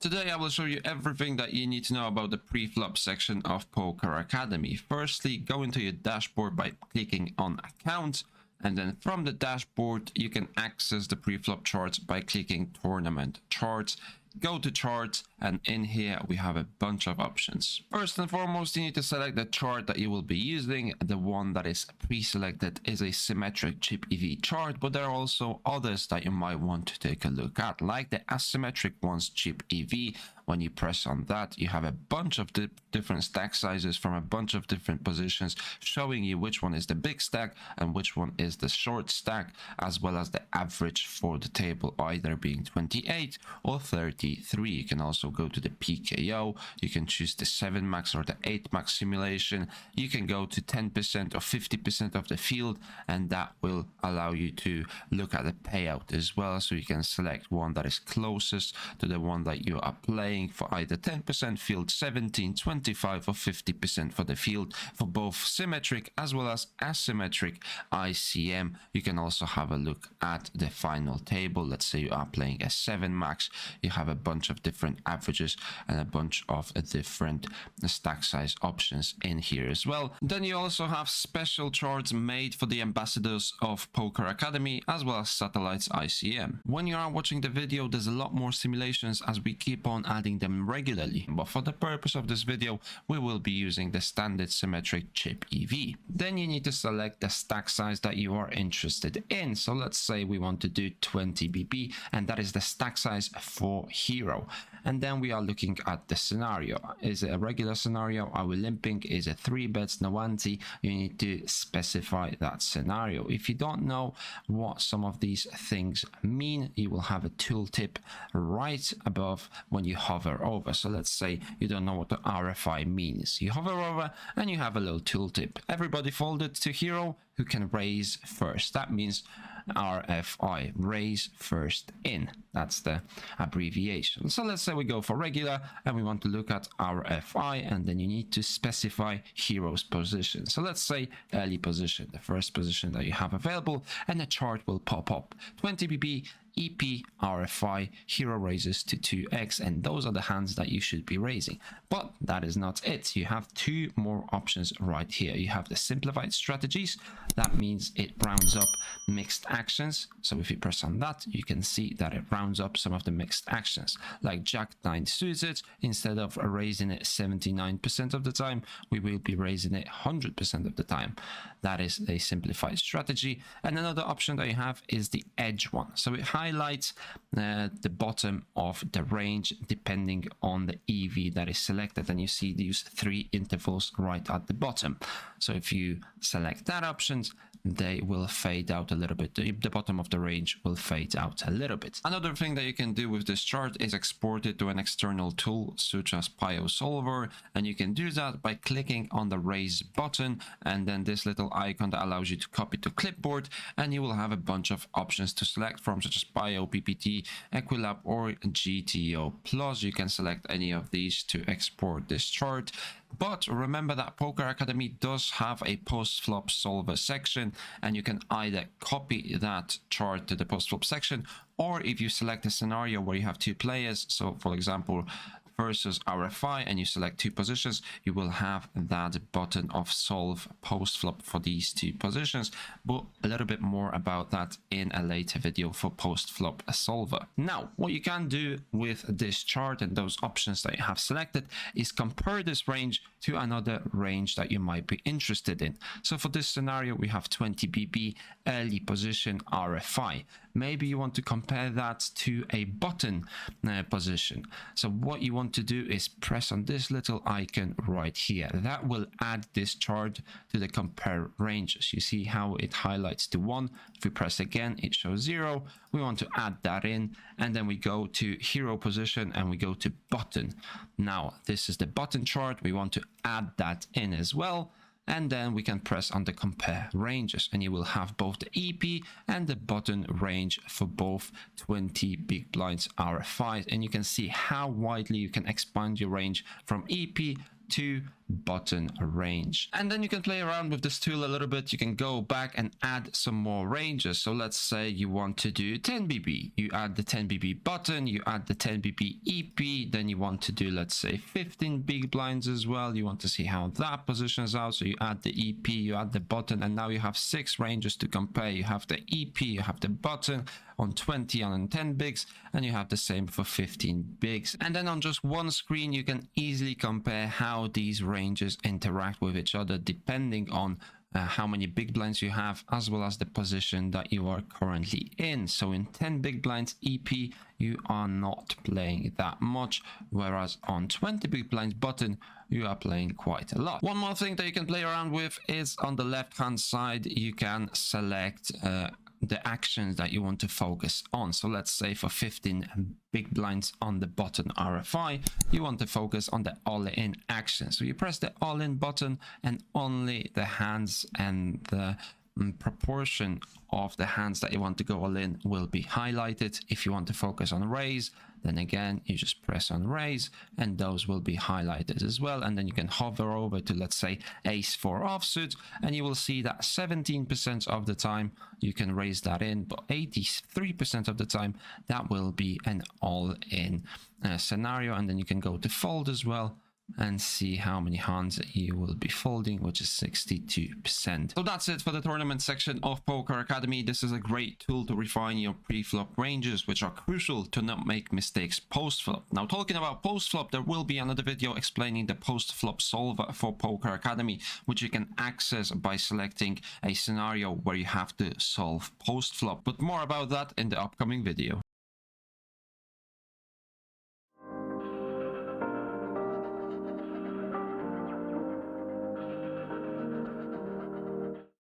Today I will show you everything that you need to know about the pre-flop section of Poker Academy. Firstly, go into your dashboard by clicking on Account, and then from the dashboard you can access the pre-flop charts by clicking Tournament Charts. Go to Charts, and in here we have a bunch of options. First and foremost, you need to select the chart that you will be using. The one that is pre-selected is a symmetric chip EV chart, but there are also others that you might want to take a look at, like the asymmetric ones chip EV. When you press on that, you have a bunch of different stack sizes from a bunch of different positions, showing you which one is the big stack and which one is the short stack, as well as the average for the table, either being 28 or 33. You can also go to the PKO. You can choose the 7 max or the 8 max simulation. You can go to 10% or 50% of the field, and that will allow you to look at the payout as well. So you can select one that is closest to the one that you are playing for either 10% field, 17, 25 or 50% for the field for both symmetric as well as asymmetric ICM. You can also have a look at the final table. Let's say you are playing a 7 max. You have a bunch of different averages and a bunch of different stack size options in here as well. Then you also have special charts made for the ambassadors of Poker Academy as well as satellites ICM. When you are watching the video, there's a lot more simulations as we keep on adding them regularly, but for the purpose of this video we will be using the standard symmetric chip EV. Then you need to select the stack size that you are interested in. So let's say we want to do 20 BP, and that is the stack size for hero. And then we are looking at the scenario. Is it a regular scenario? Are we limping? Is it 3 bets, no ante? You need to specify that scenario. If you don't know what some of these things mean, you will have a tooltip right above when you hover over. So let's say you don't know what the RFI means. You hover over and you have a little tooltip. Everybody folded to hero who can raise first. That means RFI, raise first in. That's the abbreviation. So let's say we go for regular and we want to look at RFI, and then you need to specify hero's position. So let's say early position, the first position that you have available, and the chart will pop up 20 BP, EP, RFI, hero raises to 2x, and those are the hands that you should be raising. But that is not it. You have 2 more options right here. You have the simplified strategies. That means it rounds up mixed actions. So if you press on that, you can see that it rounds up some of the mixed actions, like Jack 9 suited. Instead of raising it 79% of the time, we will be raising it 100% of the time. That is a simplified strategy. And another option that you have is the edge one. So it highlights the bottom of the range depending on the EV that is selected, and you see these 3 intervals right at the bottom. So if you select that option, they will fade out a little bit. The bottom of the range will fade out a little bit. Another thing that you can do with this chart is export it to an external tool such as GTO Solver, and you can do that by clicking on the raise button and then this little icon that allows you to copy to clipboard, and you will have a bunch of options to select from, such as PIO, PPT, Equilab or GTO Plus. You can select any of these to export this chart. But remember that Poker Academy does have a Postflop Solver section, and you can either copy that chart to the Postflop section, or if you select a scenario where you have 2 players, so for example versus RFI, and you select 2 positions, you will have that button of solve postflop for these 2 positions. But a little bit more about that in a later video for Postflop Solver. Now, what you can do with this chart and those options that you have selected is compare this range to another range that you might be interested in. So for this scenario, we have 20 BP, early position, RFI. Maybe you want to compare that to a button position. So what you want to do is press on this little icon right here. That will add this chart to the compare ranges. You see how it highlights to 1. If we press again, it shows 0. We want to add that in, and then we go to hero position and we go to button. Now this is the button chart. We want to add that in as well. And then we can press on the compare ranges, and you will have both the EP and the button range for both 20 big blinds RFIs, and you can see how widely you can expand your range from EP to button range. And then you can play around with this tool a little bit. You can go back and add some more ranges. So let's say you want to do 10 BB. You add the 10 BB button, you add the 10 BB EP, then you want to do, let's say, 15 big blinds as well. You want to see how that positions out. So you add the EP, you add the button, and now you have 6 ranges to compare. You have the EP, you have the button on 20 and on 10 bigs, and you have the same for 15 bigs. And then on just one screen, you can easily compare how these ranges interact with each other depending on how many big blinds you have, as well as the position that you are currently in. So in 10 big blinds EP, you are not playing that much, whereas on 20 big blinds button, you are playing quite a lot. One more thing that you can play around with is on the left hand side, you can select the actions that you want to focus on. So let's say for 15 big blinds on the button RFI, you want to focus on the all-in action. So you press the all-in button, and only the hands and the proportion of the hands that you want to go all in will be highlighted. If you want to focus on raise, then again you just press on raise, and those will be highlighted as well. And then you can hover over to, let's say, ace 4 offsuit, and you will see that 17% of the time you can raise that in, but 83% of the time that will be an all-in scenario. And then you can go to fold as well and see how many hands you will be folding, which is 62%. So that's it for the tournament section of Poker Academy. This is a great tool to refine your pre-flop ranges, which are crucial to not make mistakes post-flop. Now, talking about post-flop, there will be another video explaining the Postflop Solver for Poker Academy, which you can access by selecting a scenario where you have to solve post-flop. But more about that in the upcoming video.